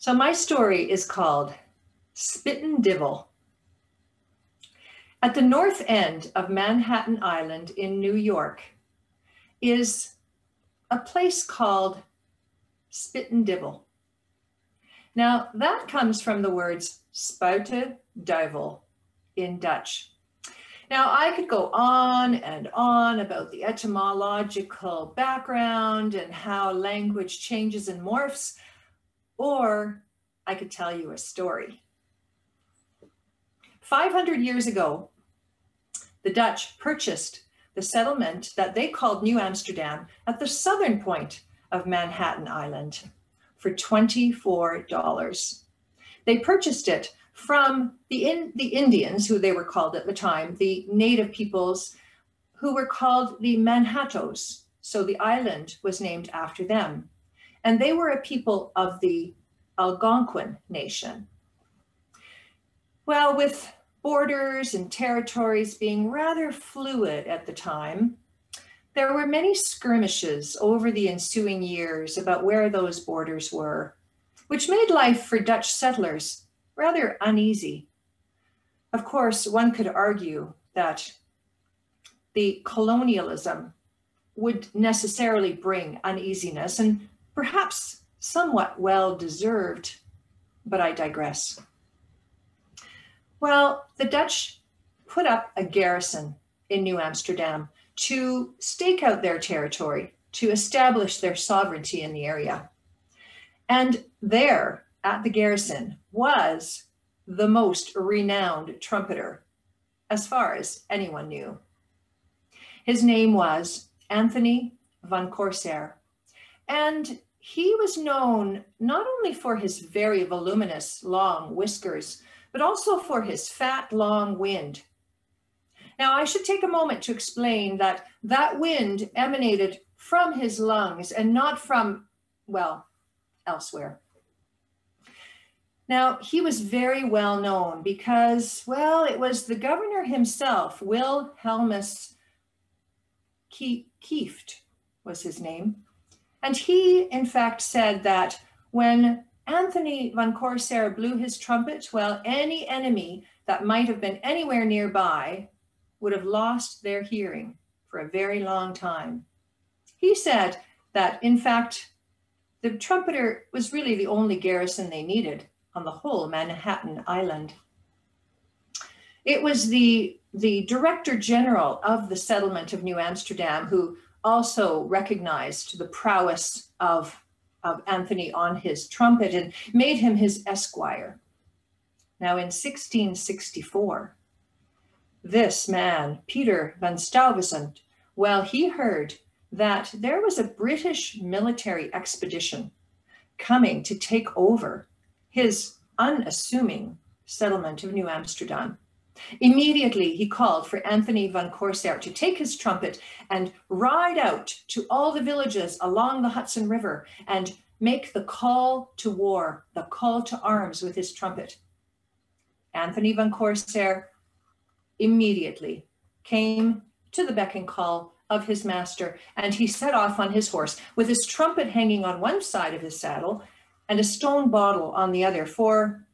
So my story is called Spuyten Duyvil. At the north end of Manhattan Island in New York is a place called Spuyten Duyvil. Now that comes from the words Spuyten Duyvil in Dutch. Now I could go on and on about the etymological background and how language changes and morphs, or I could tell you a story. 500 years ago, the Dutch purchased the settlement that they called New Amsterdam at the southern point of Manhattan Island for $24. They purchased it from the Indians, who they were called at the time, the native peoples who were called the Manhattoes. So the island was named after them. And they were a people of the Algonquin nation. Well, with borders and territories being rather fluid at the time, there were many skirmishes over the ensuing years about where those borders were, which made life for Dutch settlers rather uneasy. Of course, one could argue that the colonialism would necessarily bring uneasiness, and perhaps somewhat well-deserved, but I digress. Well, the Dutch put up a garrison in New Amsterdam to stake out their territory, to establish their sovereignty in the area. And there at the garrison was the most renowned trumpeter, as far as anyone knew. His name was Anthony van Corsair, and he was known not only for his very voluminous long whiskers, but also for his fat, long wind. Now, I should take a moment to explain that that wind emanated from his lungs and not from, well, elsewhere. Now, he was very well known because, well, it was the governor himself, Wilhelmus Kieft was his name. And he, in fact, said that when Anthony van Corsair blew his trumpet, well, any enemy that might have been anywhere nearby would have lost their hearing for a very long time. He said that, in fact, the trumpeter was really the only garrison they needed on the whole Manhattan Island. It was the Director General of the settlement of New Amsterdam who also recognized the prowess of Anthony on his trumpet and made him his esquire. Now in 1664, this man, Peter van Stuyvesant, well, he heard that there was a British military expedition coming to take over his unassuming settlement of New Amsterdam. Immediately, he called for Anthony van Corsair to take his trumpet and ride out to all the villages along the Hudson River and make the call to war, the call to arms with his trumpet. Anthony van Corsair immediately came to the beck and call of his master, and he set off on his horse with his trumpet hanging on one side of his saddle and a stone bottle on the other, for,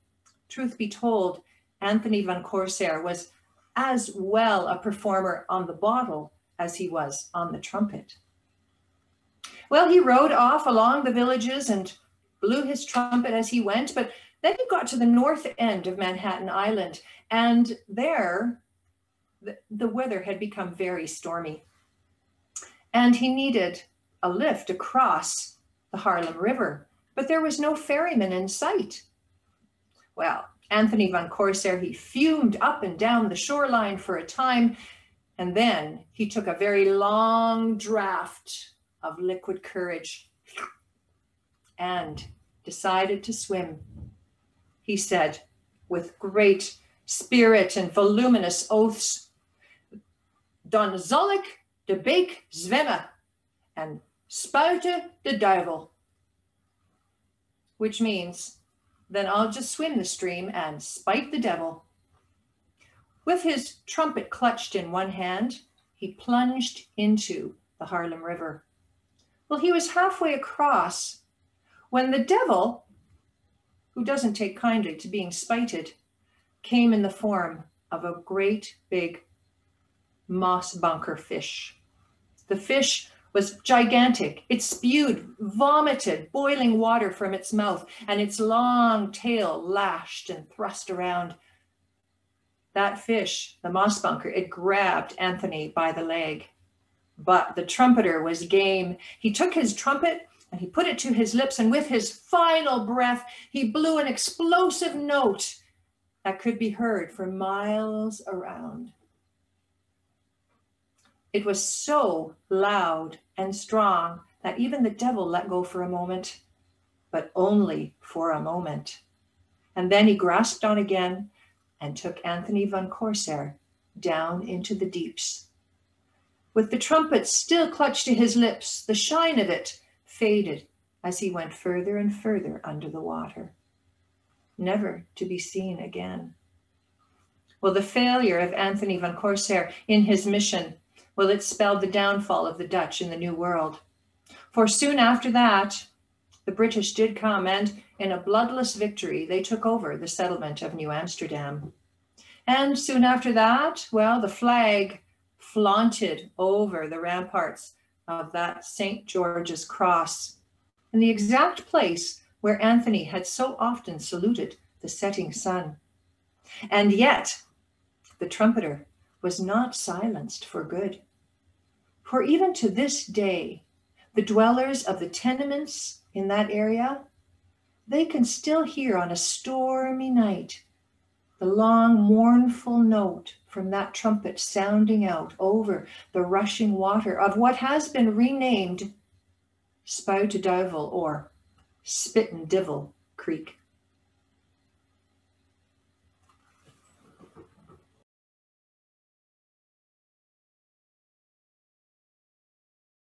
truth be told, Anthony van Corsair was as well a performer on the bottle as he was on the trumpet. Well, he rode off along the villages and blew his trumpet as he went, but then he got to the north end of Manhattan Island, and there the weather had become very stormy, and he needed a lift across the Harlem River, but there was no ferryman in sight. Well, Anthony van Corsair, he fumed up and down the shoreline for a time, and then he took a very long draught of liquid courage and decided to swim. He said, with great spirit and voluminous oaths, "Dan zal ik de beek zwemmen en spuiten de duivel," which means, then I'll just swim the stream and spite the devil. With his trumpet clutched in one hand, he plunged into the Harlem River. Well, he was halfway across when the devil who doesn't take kindly to being spited, came in the form of a great big moss bunker fish. The fish was gigantic. It spewed, vomited boiling water from its mouth, and its long tail lashed and thrust around. That fish, the moss bunker, it grabbed Anthony by the leg. But the trumpeter was game. He took his trumpet and he put it to his lips, and with his final breath, he blew an explosive note that could be heard for miles around. It was so loud and strong that even the devil let go for a moment, but only for a moment. And then he grasped on again and took Anthony van Corsair down into the deeps. With the trumpet still clutched to his lips, the shine of it faded as he went further and further under the water, never to be seen again. Well, the failure of Anthony van Corsair in his mission, well, it spelled the downfall of the Dutch in the New World. For soon after that, the British did come, and in a bloodless victory, they took over the settlement of New Amsterdam. And soon after that, well, the flag flaunted over the ramparts of that St. George's Cross, in the exact place where Anthony had so often saluted the setting sun. And yet, the trumpeter was not silenced for good. For even to this day, the dwellers of the tenements in that area, they can still hear on a stormy night the long, mournful note from that trumpet sounding out over the rushing water of what has been renamed Spuyten Duyvil, or Spuyten Duyvil Creek.